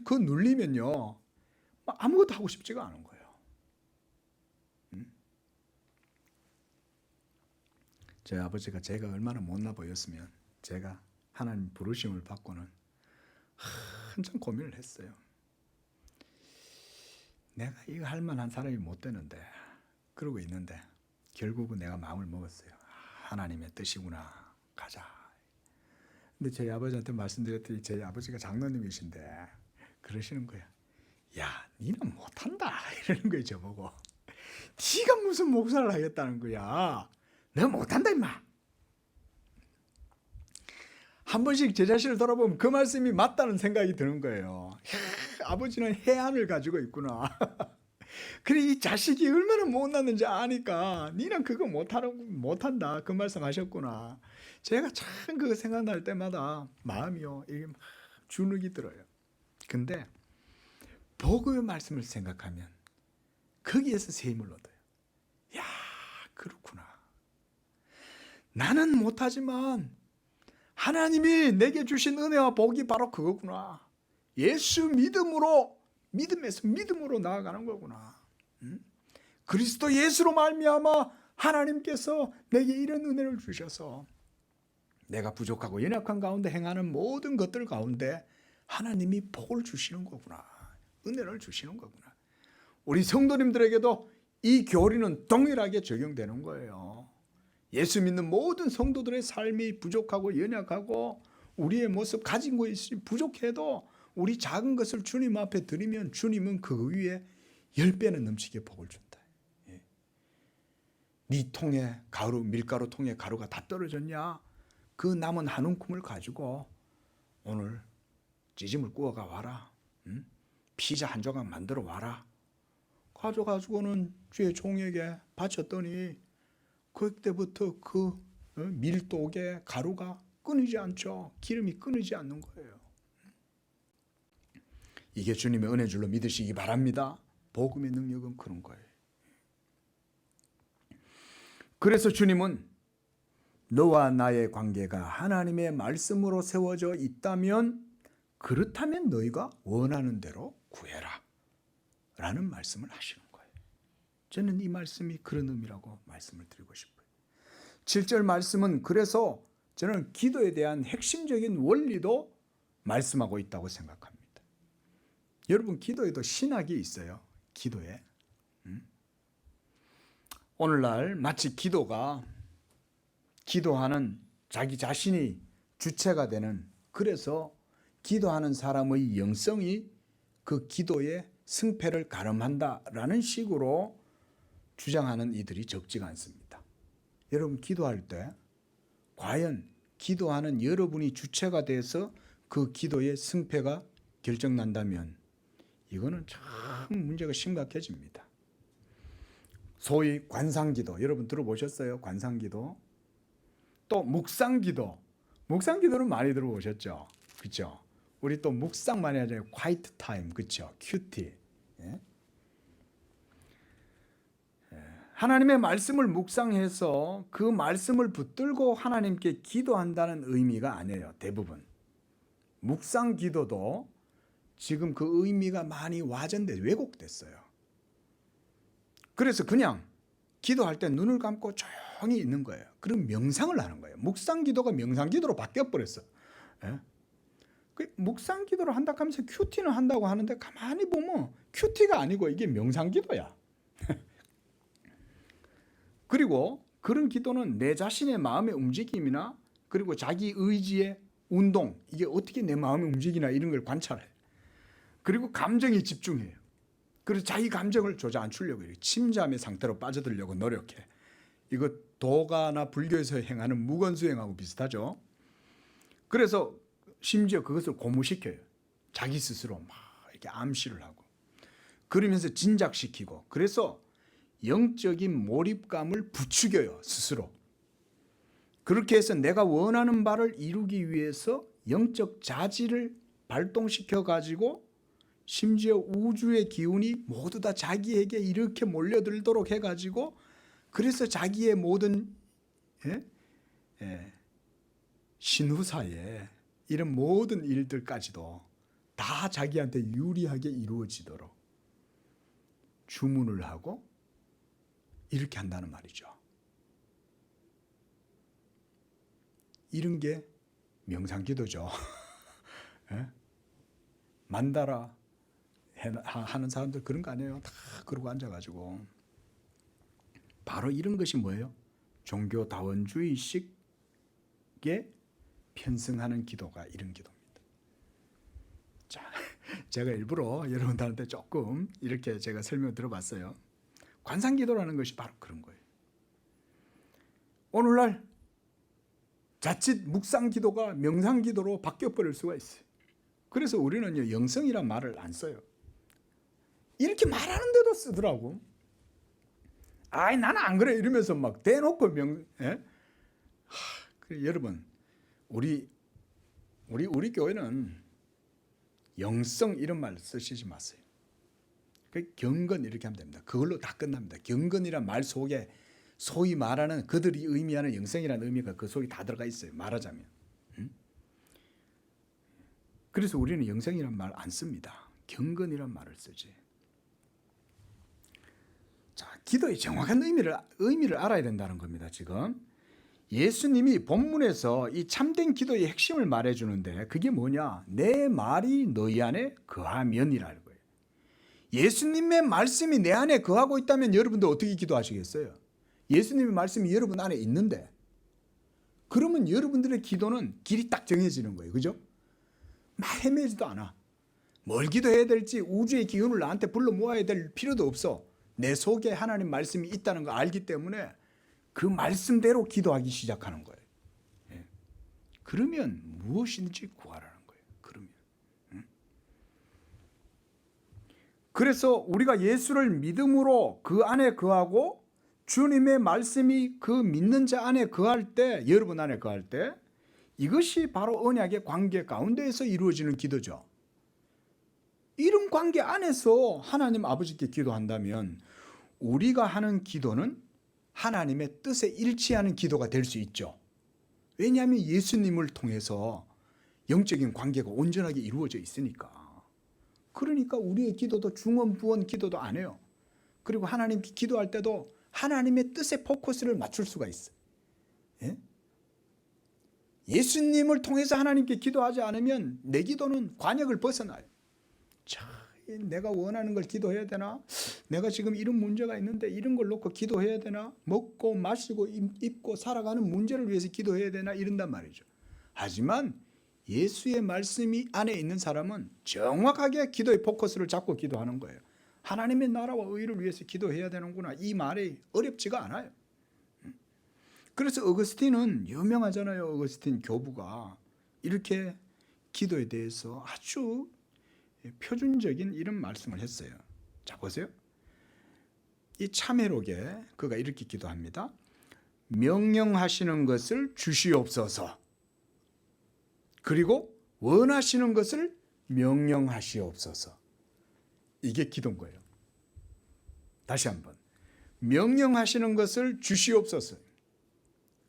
그 눌리면요 아무것도 하고 싶지가 않은 거예요. 제 아버지가 제가 얼마나 못나 보였으면 제가 하나님 부르심을 받고는 한참 고민을 했어요. 내가 이거 할 만한 사람이 못 되는데 그러고 있는데 결국은 내가 마음을 먹었어요. 하나님의 뜻이구나, 가자. 근데 제 아버지한테 말씀드렸더니 제 아버지가 장로님이신데 그러시는 거예요. 야, 니는 못한다 이러는 거예요. 저보고. 네가 무슨 목사를 하겠다는 거야. 너 못한다 임마. 한 번씩 제 자신을 돌아보면 그 말씀이 맞다는 생각이 드는 거예요. 아버지는 해안을 가지고 있구나. 그래, 이 자식이 얼마나 못났는지 아니까 니는 그거 못한다 그 말씀 하셨구나. 제가 참 그거 생각날 때마다 마음이요 이게 막 주눅이 들어요. 근데 복음의 말씀을 생각하면 거기에서 새 힘을 얻어요. 야, 그렇구나. 나는 못하지만 하나님이 내게 주신 은혜와 복이 바로 그거구나. 예수 믿음에서 믿음으로 나아가는 거구나. 그리스도 예수로 말미암아 하나님께서 내게 이런 은혜를 주셔서 내가 부족하고 연약한 가운데 행하는 모든 것들 가운데 하나님이 복을 주시는 거구나. 은혜를 주시는 거구나. 우리 성도님들에게도 이 교리는 동일하게 적용되는 거예요. 예수 믿는 모든 성도들의 삶이 부족하고 연약하고 우리의 모습 가진 것이 부족해도 우리 작은 것을 주님 앞에 드리면 주님은 그 위에 10배는 넘치게 복을 준다. 네 통에 밀가루 통에 가루가 다 떨어졌냐? 그 남은 한 움큼을 가지고 오늘 찌짐을 구워가 와라. 피자 한 조각 만들어 와라. 가져가지고는 주의 종에게 바쳤더니 그때부터 그 밀독의 가루가 끊이지 않죠. 기름이 끊이지 않는 거예요. 이게 주님의 은혜 줄로 믿으시기 바랍니다. 복음의 능력은 그런 거예요. 그래서 주님은 너와 나의 관계가 하나님의 말씀으로 세워져 있다면 그렇다면 너희가 원하는 대로 구해라 라는 말씀을 하시는 거예요. 저는 이 말씀이 그런 의미라고 말씀을 드리고 싶어요. 7절 말씀은 그래서 저는 기도에 대한 핵심적인 원리도 말씀하고 있다고 생각합니다. 여러분, 기도에도 신학이 있어요. 기도에. 오늘날 마치 기도하는 자기 자신이 주체가 되는, 그래서 기도하는 사람의 영성이 그 기도의 승패를 가름한다라는 식으로 주장하는 이들이 적지가 않습니다. 여러분, 기도할 때 과연 기도하는 여러분이 주체가 돼서 그 기도의 승패가 결정난다면 이거는 참 문제가 심각해집니다. 소위 관상기도, 여러분 들어보셨어요? 관상기도. 또 묵상기도. 묵상기도는 많이 들어보셨죠? 그렇죠? 우리 또 묵상 많이 하잖아요. quiet time, 그렇죠? 큐티. 예? 하나님의 말씀을 묵상해서 그 말씀을 붙들고 하나님께 기도한다는 의미가 아니에요. 대부분. 묵상 기도도 지금 그 의미가 많이 왜곡됐어요. 그래서 그냥 기도할 때 눈을 감고 조용히 있는 거예요. 그럼 명상을 하는 거예요. 묵상 기도가 명상 기도로 바뀌어 버렸어. 예? 그 묵상 기도를 한다 하면서 큐티는 한다고 하는데 가만히 보면 큐티가 아니고 이게 명상 기도야. 그리고 그런 기도는 내 자신의 마음의 움직임이나 그리고 자기 의지의 운동, 이게 어떻게 내 마음이 움직이나 이런 걸 관찰해요. 그리고 감정에 집중해요. 그래서 자기 감정을 조장하려고 침잠의 상태로 빠져들려고 노력해. 이거 도가나 불교에서 행하는 무건수행하고 비슷하죠. 그래서 심지어 그것을 고무시켜요. 자기 스스로 막 이렇게 암시를 하고 그러면서 진작시키고, 그래서 영적인 몰입감을 부추겨요, 스스로. 그렇게 해서 내가 원하는 바를 이루기 위해서 영적 자질을 발동시켜 가지고 심지어 우주의 기운이 모두 다 자기에게 이렇게 몰려들도록 해가지고, 그래서 자기의 모든 신후사에 이런 모든 일들까지도 다 자기한테 유리하게 이루어지도록 주문을 하고 이렇게 한다는 말이죠. 이런 게 명상기도죠. 만다라 하는 사람들 그런 거 아니에요. 다 그러고 앉아가지고. 바로 이런 것이 뭐예요? 종교다원주의식에 편승하는 기도가 이런 기도입니다. 자, 제가 일부러 여러분들한테 조금 이렇게 제가 설명 들어봤어요. 관상기도라는 것이 바로 그런 거예요. 오늘날 자칫 묵상기도가 명상기도로 바뀌어버릴 수가 있어요. 그래서 우리는 영성이란 말을 안 써요. 이렇게 말하는데도 쓰더라고. 아이 나는 안 그래 이러면서 막 대놓고 여러분 우리 교회는 영성 이런 말 쓰시지 마세요. 그 경건 이렇게 하면 됩니다. 그걸로 다 끝납니다. 경건이란 말 속에 소위 말하는 그들이 의미하는 영성이라는 의미가 그 속에 다 들어가 있어요. 말하자면. 그래서 우리는 영성이란 말 안 씁니다. 경건이란 말을 쓰지. 자, 기도의 정확한 의미를 알아야 된다는 겁니다. 지금 예수님이 본문에서 이 참된 기도의 핵심을 말해주는데 그게 뭐냐? 내 말이 너희 안에 거하면이라는 거예요. 예수님의 말씀이 내 안에 거하고 있다면 여러분도 어떻게 기도하시겠어요? 예수님의 말씀이 여러분 안에 있는데, 그러면 여러분들의 기도는 길이 딱 정해지는 거예요. 그죠? 막 헤매지도 않아. 뭘 기도해야 될지 우주의 기운을 나한테 불러 모아야 될 필요도 없어. 내 속에 하나님 말씀이 있다는 거 알기 때문에 그 말씀대로 기도하기 시작하는 거예요. 그러면 무엇인지 구하라는 거예요. 그러면. 그래서 우리가 예수를 믿음으로 그 안에 거하고 주님의 말씀이 그 믿는 자 안에 거할 때, 여러분 안에 거할 때, 이것이 바로 언약의 관계 가운데에서 이루어지는 기도죠. 이런 관계 안에서 하나님 아버지께 기도한다면 우리가 하는 기도는 하나님의 뜻에 일치하는 기도가 될 수 있죠. 왜냐하면 예수님을 통해서 영적인 관계가 온전하게 이루어져 있으니까. 그러니까 우리의 기도도 중언부언 기도도 안 해요. 그리고 하나님께 기도할 때도 하나님의 뜻에 포커스를 맞출 수가 있어요. 예수님을 통해서 하나님께 기도하지 않으면 내 기도는 관역을 벗어나요. 자, 내가 원하는 걸 기도해야 되나? 내가 지금 이런 문제가 있는데 이런 걸 놓고 기도해야 되나? 먹고 마시고 입고 살아가는 문제를 위해서 기도해야 되나? 이런단 말이죠. 하지만 예수의 말씀이 안에 있는 사람은 정확하게 기도의 포커스를 잡고 기도하는 거예요. 하나님의 나라와 의를 위해서 기도해야 되는구나. 이 말이 어렵지가 않아요. 그래서 어거스틴은 유명하잖아요. 어거스틴 교부가 이렇게 기도에 대해서 아주 표준적인 이런 말씀을 했어요. 자, 보세요. 이 참회록에 그가 이렇게 기도합니다. 명령하시는 것을 주시옵소서. 그리고 원하시는 것을 명령하시옵소서. 이게 기도인 거예요. 다시 한번. 명령하시는 것을 주시옵소서.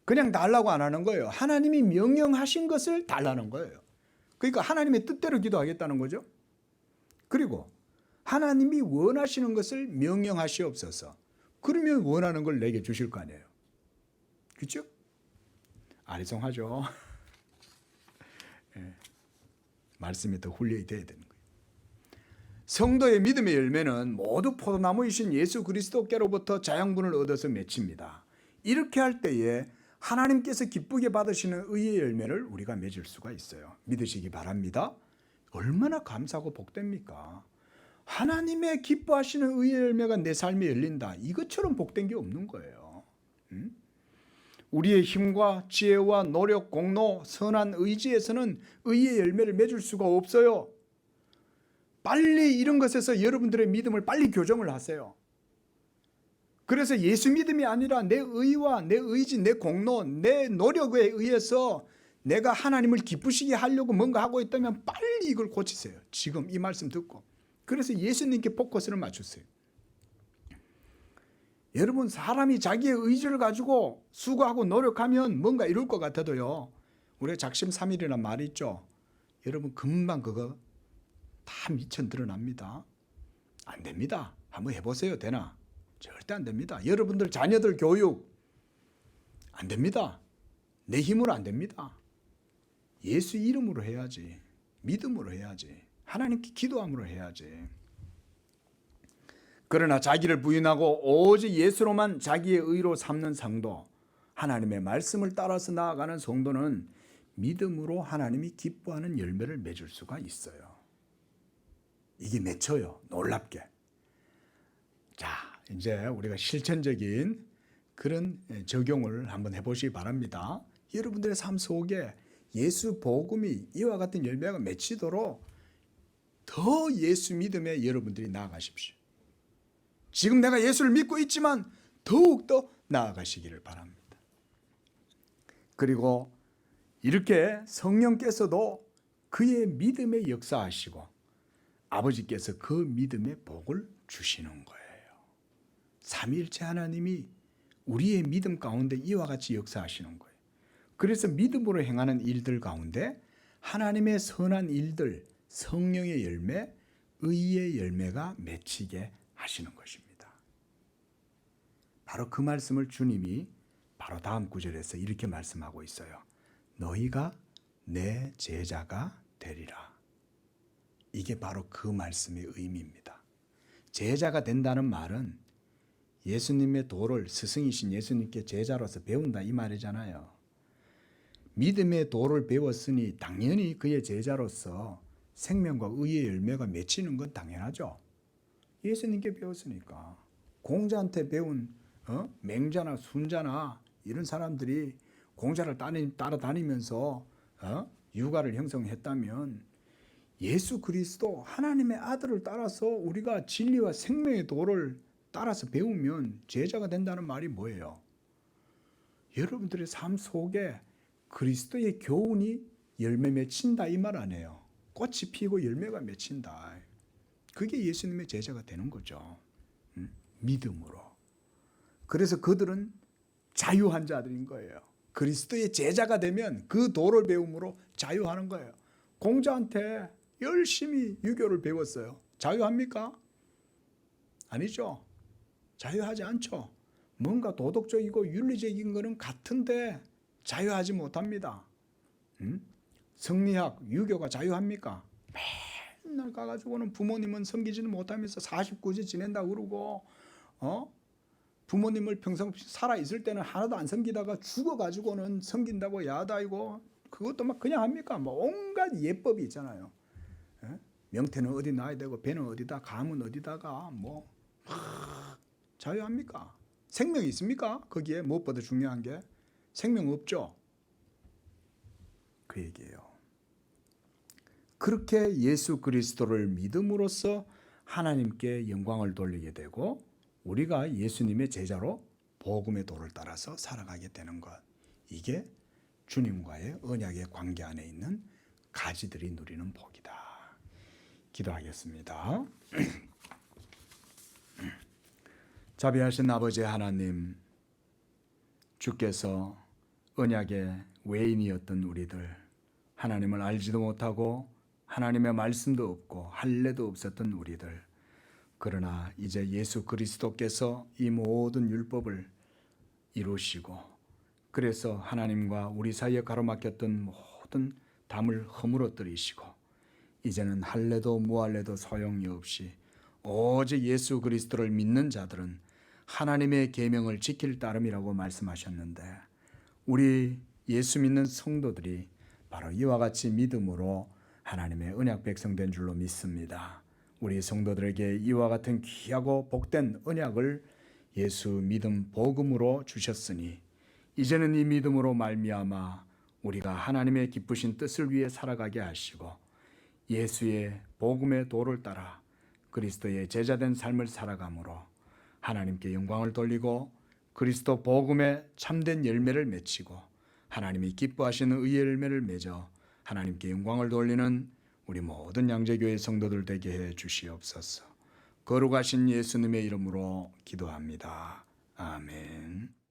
그냥 달라고 안 하는 거예요. 하나님이 명령하신 것을 달라는 거예요. 그러니까 하나님의 뜻대로 기도하겠다는 거죠. 그리고 하나님이 원하시는 것을 명령하시옵소서. 그러면 원하는 걸 내게 주실 거 아니에요. 그렇죠? 아리송하죠. 말씀이 더 훈련이 돼야 되는 거예요. 성도의 믿음의 열매는 모두 포도나무이신 예수 그리스도께로부터 자양분을 얻어서 맺힙니다. 이렇게 할 때에 하나님께서 기쁘게 받으시는 의의 열매를 우리가 맺을 수가 있어요. 믿으시기 바랍니다. 얼마나 감사하고 복됩니까? 하나님의 기뻐하시는 의의 열매가 내 삶에 열린다. 이것처럼 복된 게 없는 거예요. 우리의 힘과 지혜와 노력, 공로, 선한 의지에서는 의의 열매를 맺을 수가 없어요. 빨리 이런 것에서 여러분들의 믿음을 빨리 교정을 하세요. 그래서 예수 믿음이 아니라 내 의와 내 의지, 내 공로, 내 노력에 의해서 내가 하나님을 기쁘시게 하려고 뭔가 하고 있다면 빨리 이걸 고치세요. 지금 이 말씀 듣고. 그래서 예수님께 포커스를 맞추세요. 여러분, 사람이 자기의 의지를 가지고 수고하고 노력하면 뭔가 이룰 것 같아도요, 우리가 작심삼일이라는 말이 있죠. 여러분, 금방 그거 다 미천 드러납니다. 안 됩니다. 한번 해보세요. 되나? 절대 안 됩니다. 여러분들 자녀들 교육 안 됩니다. 내 힘으로 안 됩니다. 예수 이름으로 해야지. 믿음으로 해야지. 하나님께 기도함으로 해야지. 그러나 자기를 부인하고 오직 예수로만 자기의 의로 삼는 성도, 하나님의 말씀을 따라서 나아가는 성도는 믿음으로 하나님이 기뻐하는 열매를 맺을 수가 있어요. 이게 맺혀요. 놀랍게. 자, 이제 우리가 실천적인 그런 적용을 한번 해보시기 바랍니다. 여러분들의 삶 속에 예수 복음이 이와 같은 열매가 맺히도록 더 예수 믿음에 여러분들이 나아가십시오. 지금 내가 예수를 믿고 있지만 더욱더 나아가시기를 바랍니다. 그리고 이렇게 성령께서도 그의 믿음에 역사하시고 아버지께서 그 믿음의 복을 주시는 거예요. 삼위일체 하나님이 우리의 믿음 가운데 이와 같이 역사하시는 거예요. 그래서 믿음으로 행하는 일들 가운데 하나님의 선한 일들, 성령의 열매, 의의 열매가 맺히게 하시는 것입니다. 바로 그 말씀을 주님이 바로 다음 구절에서 이렇게 말씀하고 있어요. 너희가 내 제자가 되리라. 이게 바로 그 말씀의 의미입니다. 제자가 된다는 말은 예수님의 도를 스승이신 예수님께 제자로서 배운다 이 말이잖아요. 믿음의 도를 배웠으니 당연히 그의 제자로서 생명과 의의 열매가 맺히는 건 당연하죠. 예수님께 배웠으니까. 공자한테 배운 맹자나 순자나 이런 사람들이 공자를 따라다니면서 유가를 형성했다면 예수 그리스도 하나님의 아들을 따라서 우리가 진리와 생명의 도를 따라서 배우면 제자가 된다는 말이 뭐예요? 여러분들의 삶 속에 그리스도의 교훈이 열매 맺힌다 이 말 아니에요. 꽃이 피고 열매가 맺힌다. 그게 예수님의 제자가 되는 거죠. 믿음으로. 그래서 그들은 자유한 자들인 거예요. 그리스도의 제자가 되면 그 도를 배움으로 자유하는 거예요. 공자한테 열심히 유교를 배웠어요. 자유합니까? 아니죠. 자유하지 않죠. 뭔가 도덕적이고 윤리적인 거는 같은데 자유하지 못합니다. 성리학, 유교가 자유합니까? 맨날 가가지고는 부모님은 섬기지는 못하면서 49제 지낸다고 그러고 부모님을 평생 살아있을 때는 하나도 안 섬기다가 죽어가지고는 섬긴다고 야단이고 그것도 막 그냥 합니까? 뭐 온갖 예법이 있잖아요. 명태는 어디 놔야 되고 배는 어디다 감은 어디다가 뭐 자유합니까? 생명이 있습니까? 거기에 무엇보다 중요한 게 생명 없죠. 그 얘기예요. 그렇게 예수 그리스도를 믿음으로써 하나님께 영광을 돌리게 되고 우리가 예수님의 제자로 복음의 도를 따라서 살아가게 되는 것. 이게 주님과의 언약의 관계 안에 있는 가지들이 누리는 복이다. 기도하겠습니다. 자비하신 아버지 하나님, 주께서 언약의 외인이었던 우리들, 하나님을 알지도 못하고 하나님의 말씀도 없고 할례도 없었던 우리들, 그러나 이제 예수 그리스도께서 이 모든 율법을 이루시고 그래서 하나님과 우리 사이에 가로막혔던 모든 담을 허물어뜨리시고 이제는 할례도 무할례도 소용이 없이 오직 예수 그리스도를 믿는 자들은 하나님의 계명을 지킬 따름이라고 말씀하셨는데 우리 예수 믿는 성도들이 바로 이와 같이 믿음으로 하나님의 언약 백성된 줄로 믿습니다. 우리 성도들에게 이와 같은 귀하고 복된 언약을 예수 믿음 복음으로 주셨으니 이제는 이 믿음으로 말미암아 우리가 하나님의 기쁘신 뜻을 위해 살아가게 하시고 예수의 복음의 도를 따라 그리스도의 제자된 삶을 살아감으로 하나님께 영광을 돌리고 그리스도 복음의 참된 열매를 맺히고 하나님이 기뻐하시는 의의 열매를 맺어 하나님께 영광을 돌리는 우리 모든 양재교회 성도들 되게 해 주시옵소서. 거룩하신 예수님의 이름으로 기도합니다. 아멘.